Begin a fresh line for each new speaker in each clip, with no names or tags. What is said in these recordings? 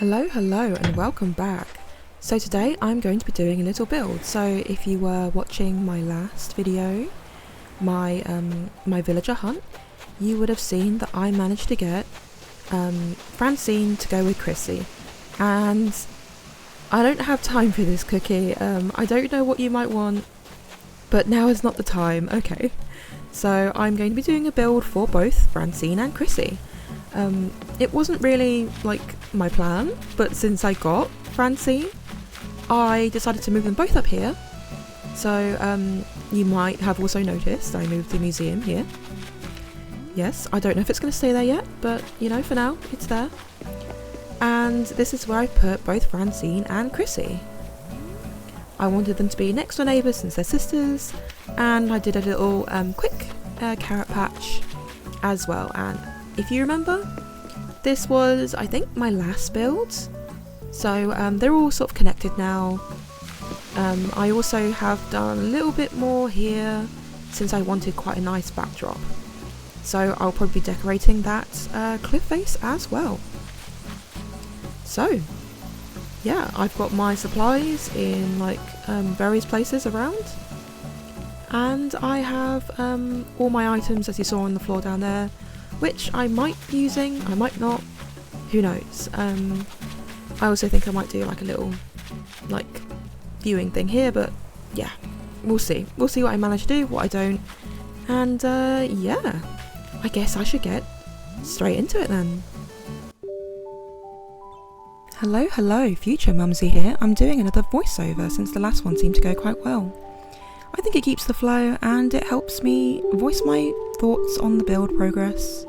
Hello and welcome back. So today I'm going to be doing a little build. So if you were watching my last video, my villager hunt, you would have seen that I managed to get Francine to go with Chrissy. And I don't have time for this cookie. I don't know what you might want, but now is not the time. Okay. So I'm going to be doing a build for both Francine and Chrissy. It wasn't really like my plan, but since I got Francine, I decided to move them both up here. So you might have also noticed I moved the museum here. Yes, I don't know if it's going to stay there yet, but you know, for now it's there. And this is where I put both Francine and Chrissy. I wanted them to be next door neighbours since they're sisters, and I did a little quick carrot patch as well. And if you remember, this was, I think, my last build. So they're all sort of connected now. I also have done a little bit more here since I wanted quite a nice backdrop. So I'll probably be decorating that cliff face as well. So yeah, I've got my supplies in like various places around. And I have all my items as you saw on the floor down there, which I might be using, I might not, who knows. I also think I might do like a little like viewing thing here, but yeah, we'll see. We'll see what I manage to do, what I don't. And yeah, I guess I should get straight into it then. Hello, future Mumsy here. I'm doing another voiceover since the last one seemed to go quite well. I think it keeps the flow and it helps me voice my thoughts on the build progress.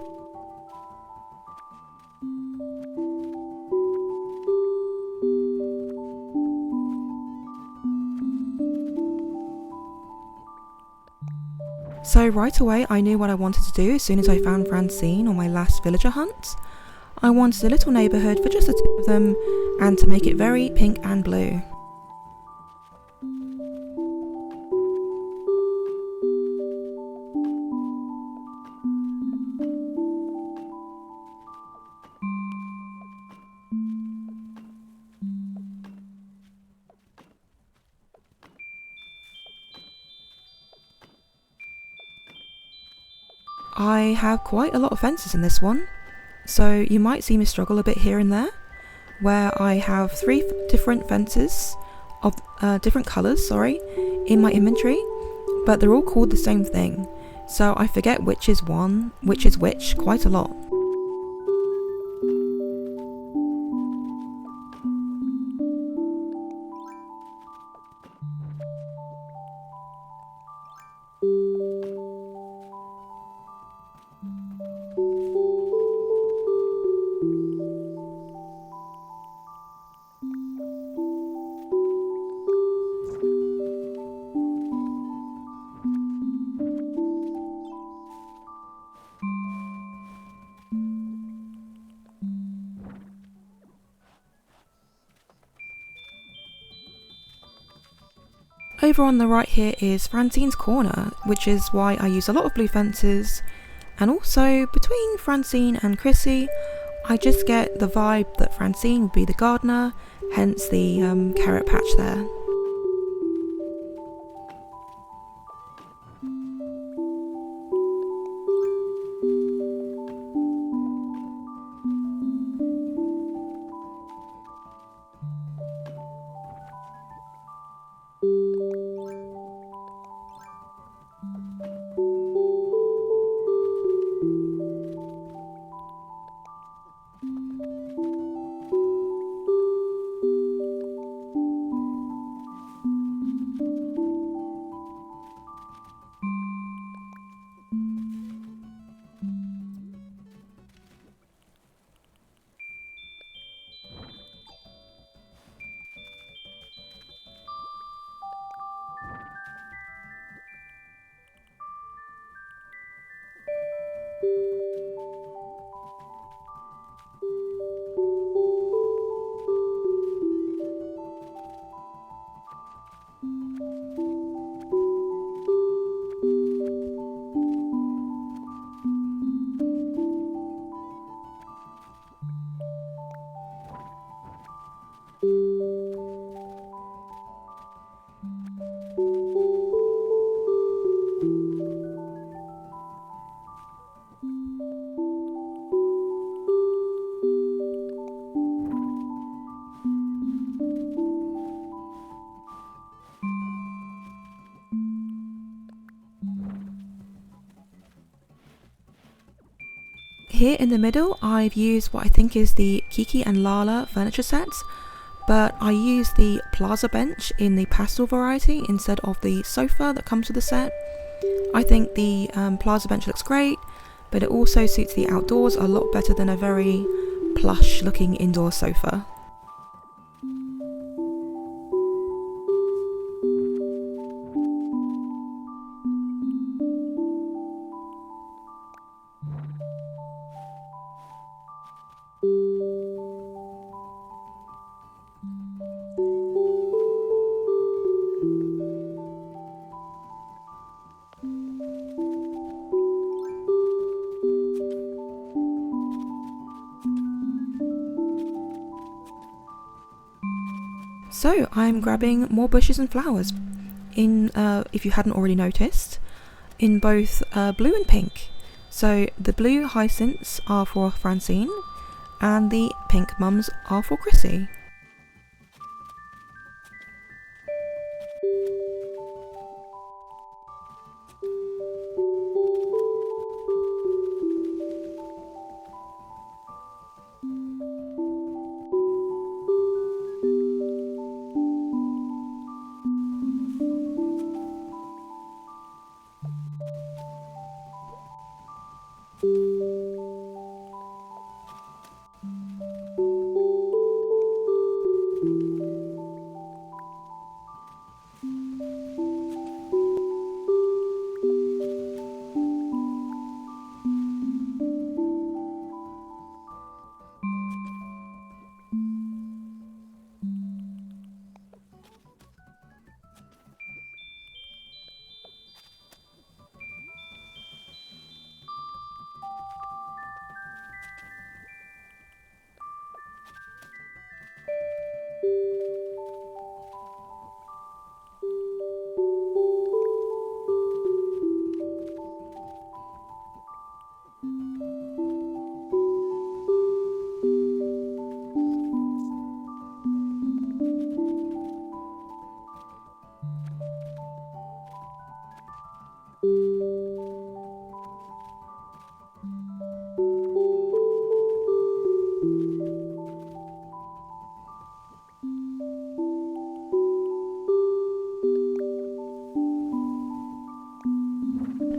So right away I knew what I wanted to do as soon as I found Francine on my last villager hunt. I wanted a little neighbourhood for just the two of them and to make it very pink and blue. I have quite a lot of fences in this one, so you might see me struggle a bit here and there, where I have three different fences of different colours, in my inventory, but they're all called the same thing, so I forget which is one, which is which quite a lot. Over on the right here is Francine's corner, which is why I use a lot of blue fences, and also between Francine and Chrissy I just get the vibe that Francine would be the gardener, hence the carrot patch there. Here in the middle, I've used what I think is the Kiki and Lala furniture sets, but I used the plaza bench in the pastel variety instead of the sofa that comes with the set. I think the plaza bench looks great, but it also suits the outdoors a lot better than a very plush looking indoor sofa. So I'm grabbing more bushes and flowers in, if you hadn't already noticed, in both blue and pink. So the blue hyacinths are for Francine and the pink mums are for Chrissy.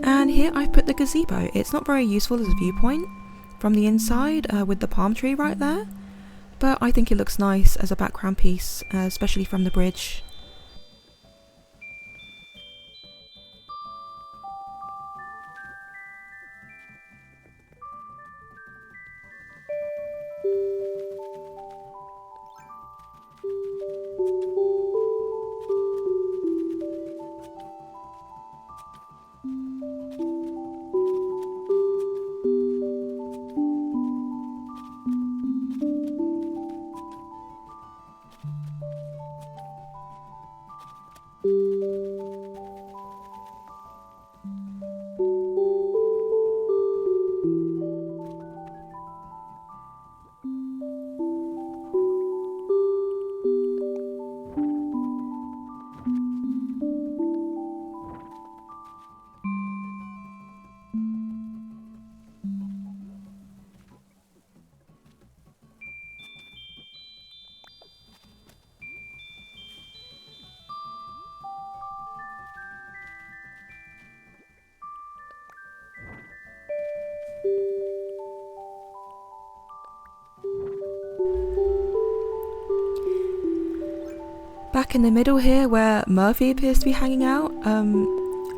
And here I've put the gazebo. It's not very useful as a viewpoint from the inside with the palm tree right there, but I think it looks nice as a background piece, especially from the bridge. Back in the middle here where Murphy appears to be hanging out,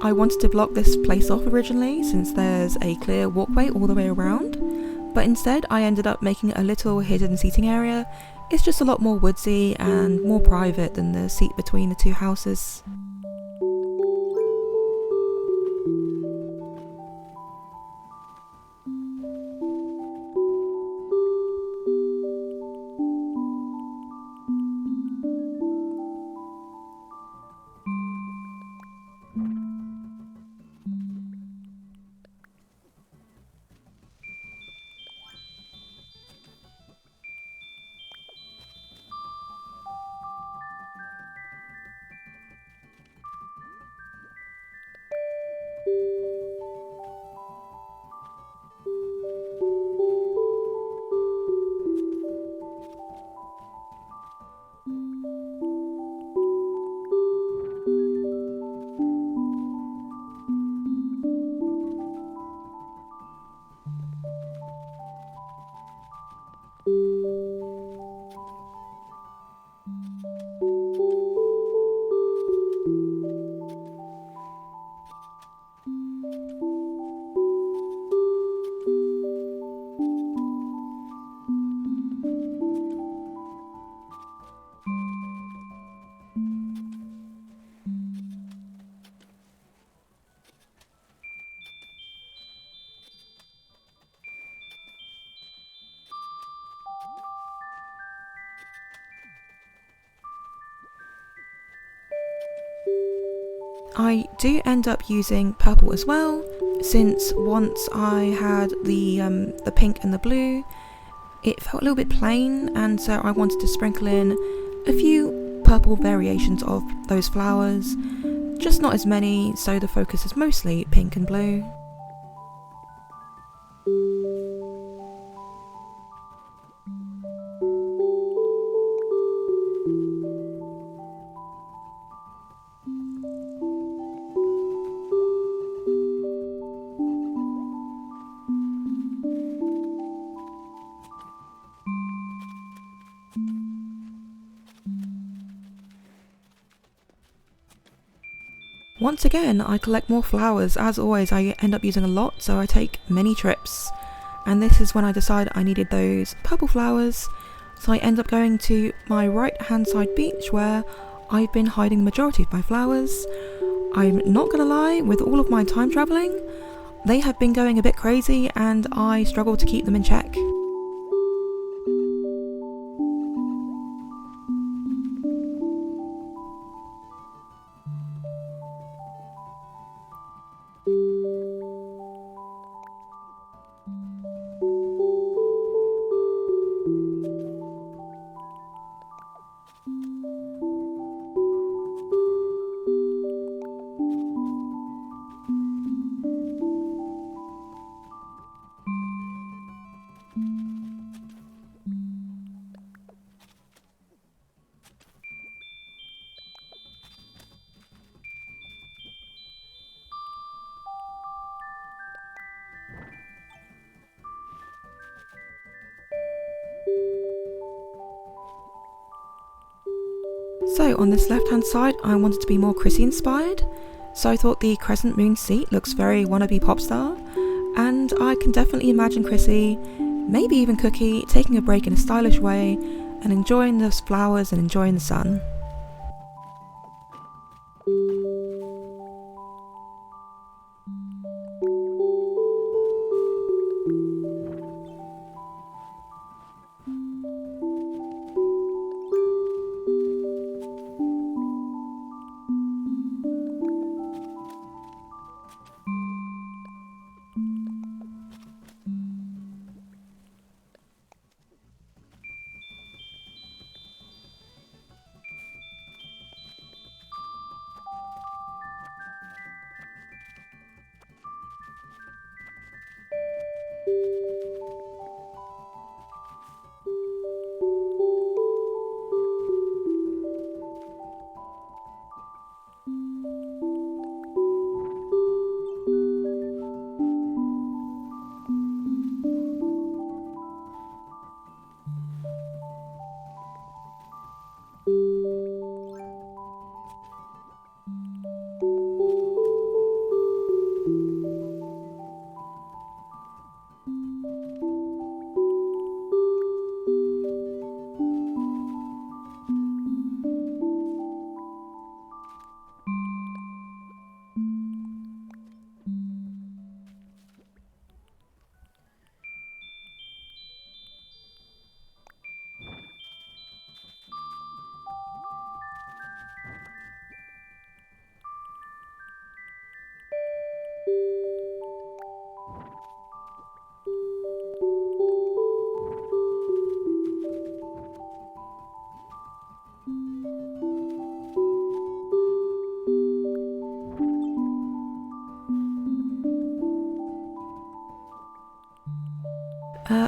I wanted to block this place off originally since there's a clear walkway all the way around, but instead I ended up making a little hidden seating area. It's just a lot more woodsy and more private than the seat between the two houses. I do end up using purple as well, since once I had the pink and the blue, it felt a little bit plain, and so I wanted to sprinkle in a few purple variations of those flowers, just not as many, so the focus is mostly pink and blue. Once again, I collect more flowers. As always, I end up using a lot, so I take many trips. And this is when I decide I needed those purple flowers, so I end up going to my right hand side beach where I've been hiding the majority of my flowers. I'm not gonna lie, with all of my time travelling, they have been going a bit crazy and I struggle to keep them in check. So on this left hand side, I wanted to be more Chrissy inspired, so I thought the crescent moon seat looks very wannabe pop star, and I can definitely imagine Chrissy, maybe even Cookie, taking a break in a stylish way and enjoying those flowers and enjoying the sun.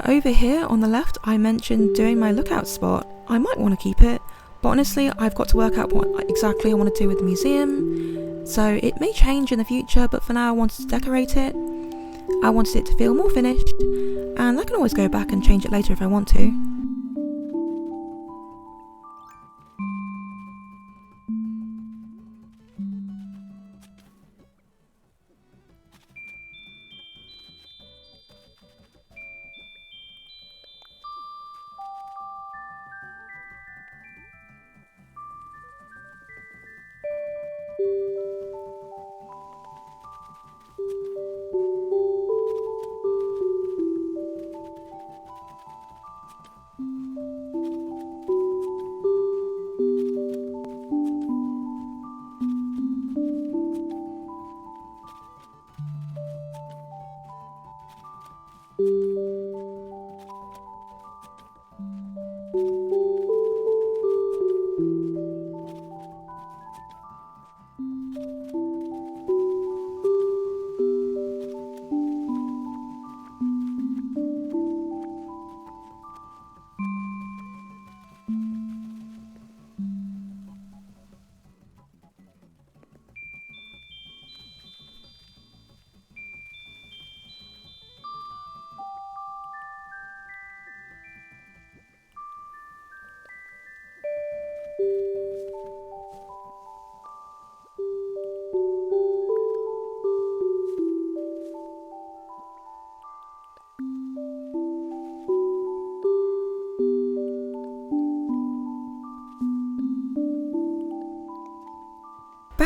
Over here on the left, I mentioned doing my lookout spot. I might want to keep it, but honestly, I've got to work out what exactly I want to do with the museum, so it may change in the future, but for now I wanted to decorate it. I wanted it to feel more finished, and I can always go back and change it later if I want to.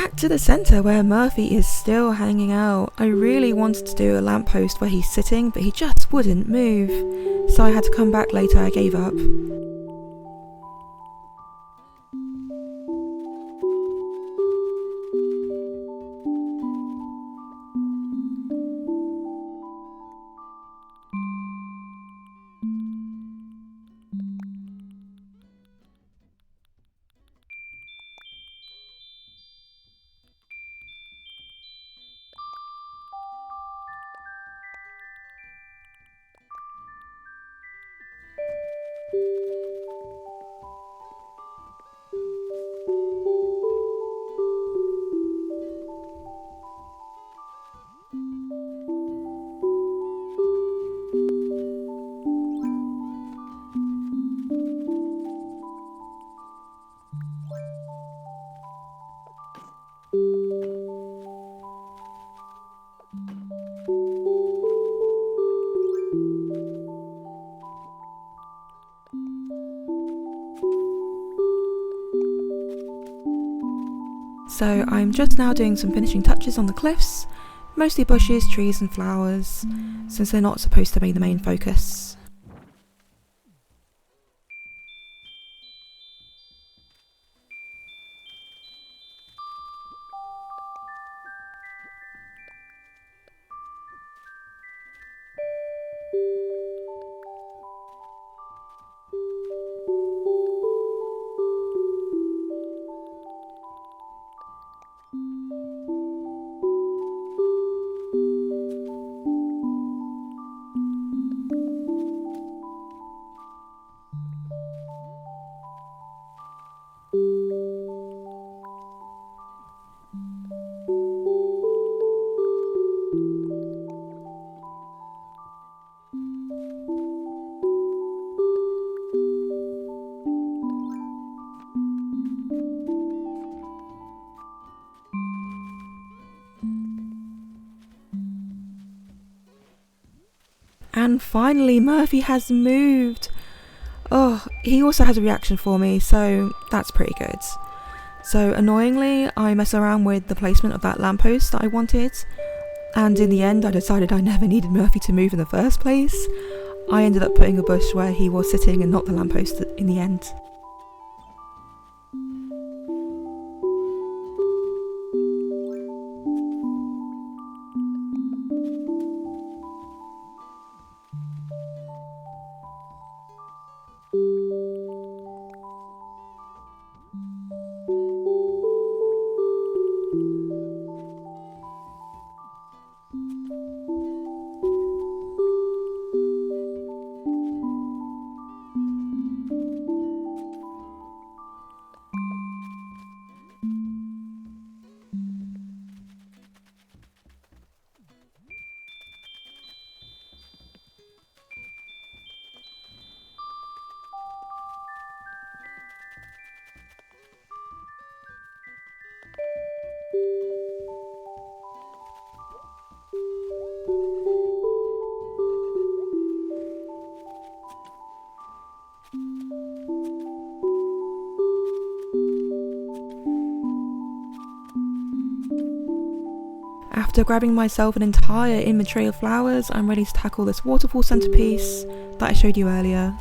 back to the centre where Murphy is still hanging out. I really wanted to do a lamppost where he's sitting, but he just wouldn't move. So I had to come back later, I gave up. So I'm just now doing some finishing touches on the cliffs, mostly bushes, trees and flowers, since they're not supposed to be the main focus. And finally Murphy has moved! Oh, he also has a reaction for me, so that's pretty good. So annoyingly, I mess around with the placement of that lamppost that I wanted, and in the end I decided I never needed Murphy to move in the first place. I ended up putting a bush where he was sitting and not the lamppost in the end. After grabbing myself an entire inventory of flowers, I'm ready to tackle this waterfall centerpiece that I showed you earlier.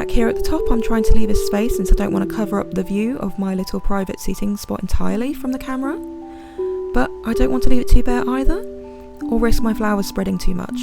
Back here at the top, I'm trying to leave a space since I don't want to cover up the view of my little private seating spot entirely from the camera. But I don't want to leave it too bare either, or risk my flowers spreading too much.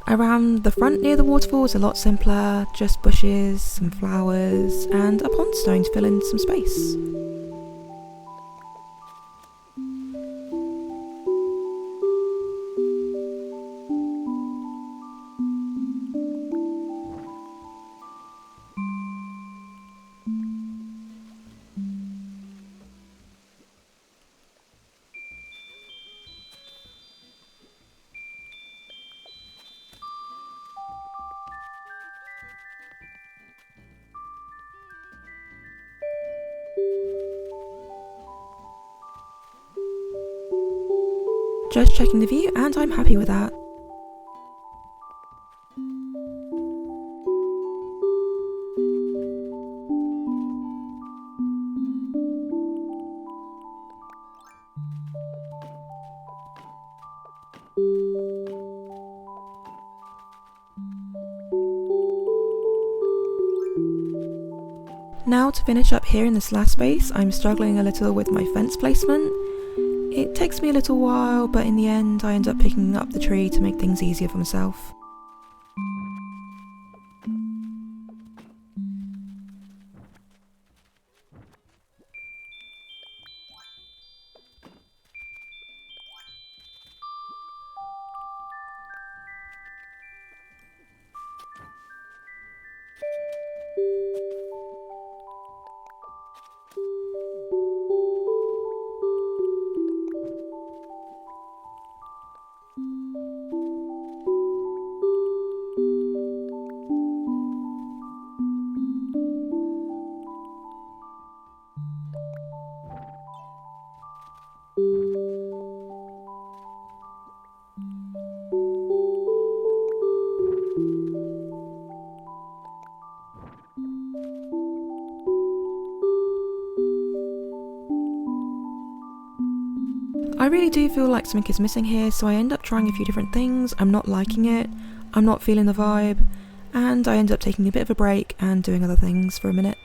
Around the front near the waterfall is a lot simpler, just bushes, some flowers, and a pond stone to fill in some space. Just checking the view, and I'm happy with that. Now to finish up here in this last space, I'm struggling a little with my fence placement. It takes me a little while, but in the end I end up picking up the tree to make things easier for myself. I really do feel like something is missing here, so I end up trying a few different things. I'm not liking it, I'm not feeling the vibe, and I end up taking a bit of a break and doing other things for a minute.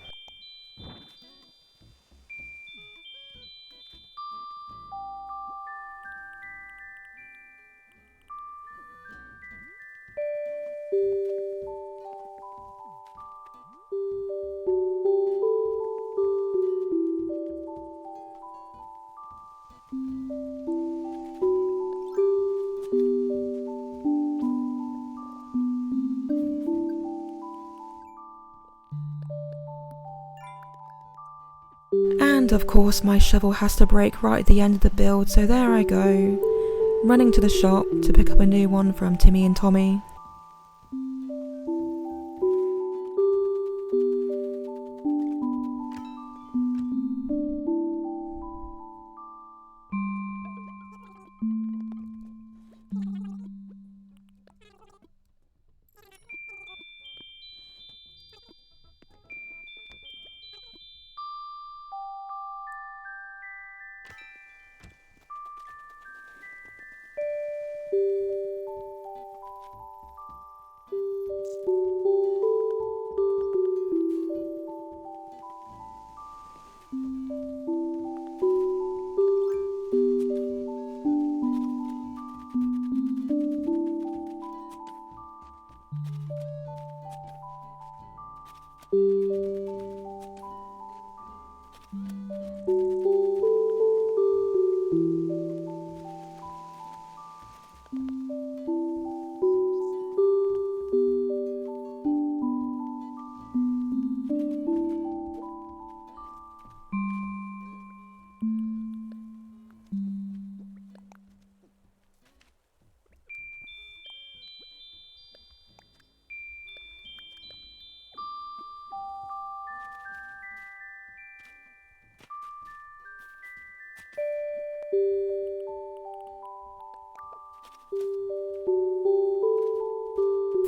And of course my shovel has to break right at the end of the build, so there I go, running to the shop to pick up a new one from Timmy and Tommy.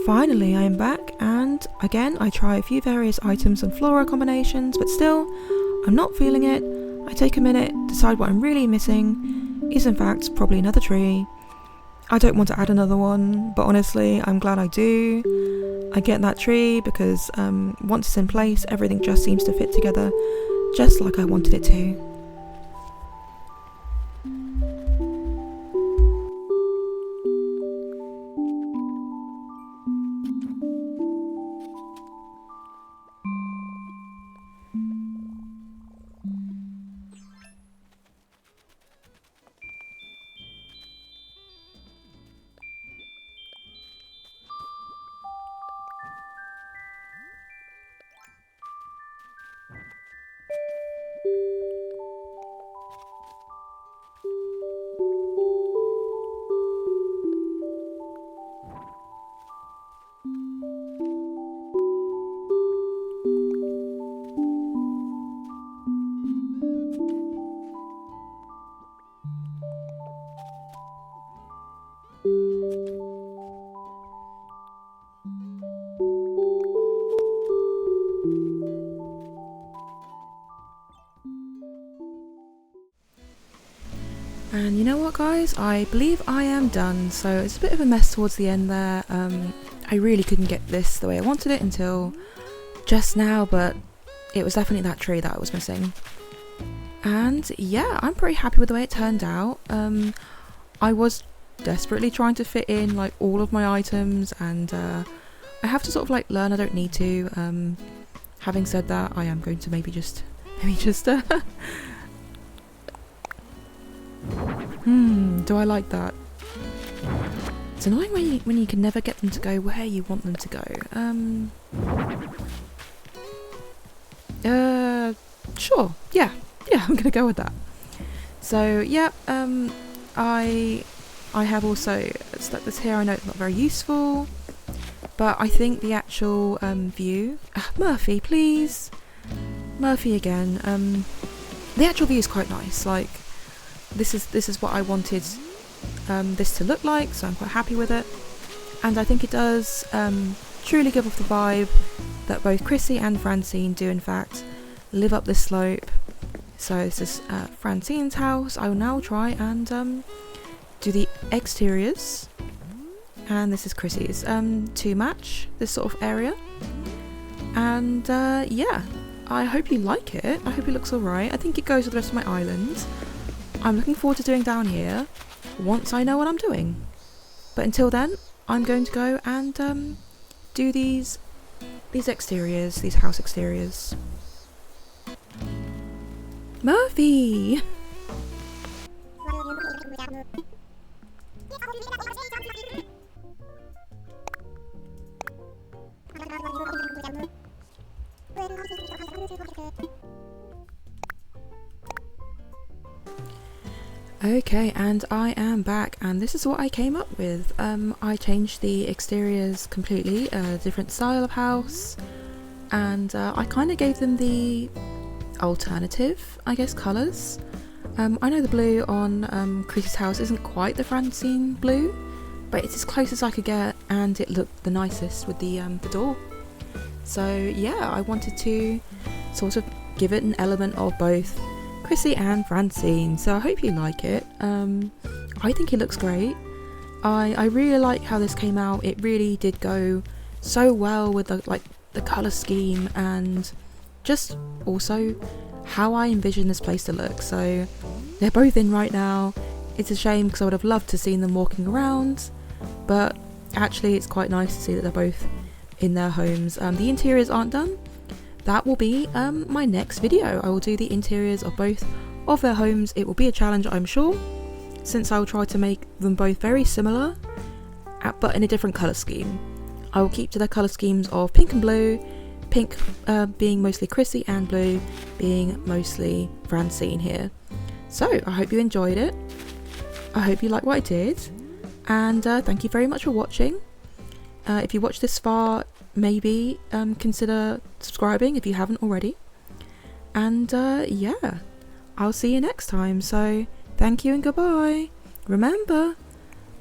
Finally, I am back, and again I try a few various items and flora combinations, but still, I'm not feeling it. I take a minute, decide what I'm really missing is in fact probably another tree. I don't want to add another one, but honestly I'm glad I do. I get that tree because once it's in place, everything just seems to fit together just like I wanted it to. And you know what, guys, I believe I am done. So it's a bit of a mess towards the end there. I really couldn't get this the way I wanted it until just now, but it was definitely that tree that I was missing. And yeah, I'm pretty happy with the way it turned out. I was desperately trying to fit in like all of my items, and I have to sort of like learn I don't need to. Having said that, I am going to maybe just do I like that? It's annoying when you can never get them to go where you want them to go. Sure, yeah, I'm gonna go with that. So yeah, I have also stuck this here. I know it's not very useful, but I think the actual view, Murphy, please, Murphy again. The actual view is quite nice. Like this is what I wanted this to look like, so I'm quite happy with it. And I think it does truly give off the vibe that both Chrissy and Francine do in fact live up this slope. So this is Francine's house. I will now try and do the exteriors, and this is Chrissy's to match this sort of area. And yeah, I hope you like it. I hope it looks alright. I think it goes with the rest of my island. I'm looking forward to doing down here once I know what I'm doing. But until then, I'm going to go and do these exteriors, these house exteriors. Murphy! Okay, and I am back, and this is what I came up with. I changed the exteriors completely, a different style of house, and I kind of gave them the alternative, I guess, colours. I know the blue on Chrissy's house isn't quite the Francine blue, but it's as close as I could get, and it looked the nicest with the door. So yeah, I wanted to sort of give it an element of both Chrissy and Francine, so I hope you like it. I think it looks great. I really like how this came out. It really did go so well with the colour scheme, and just also how I envision this place to look. So they're both in right now. It's a shame because I would have loved to seen them walking around, but actually it's quite nice to see that they're both in their homes. The interiors aren't done, that will be my next video. I will do the interiors of both of their homes. It will be a challenge, I'm sure, since I will try to make them both very similar, but in a different colour scheme. I will keep to their colour schemes of pink and blue, pink being mostly Chrissy and blue being mostly Francine here. So I hope you enjoyed it. I hope you like what I did, and thank you very much for watching. If you watched this far, maybe consider subscribing if you haven't already. And yeah, I'll see you next time. So thank you and goodbye. Remember,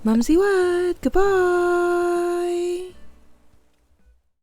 MumsyWord, goodbye.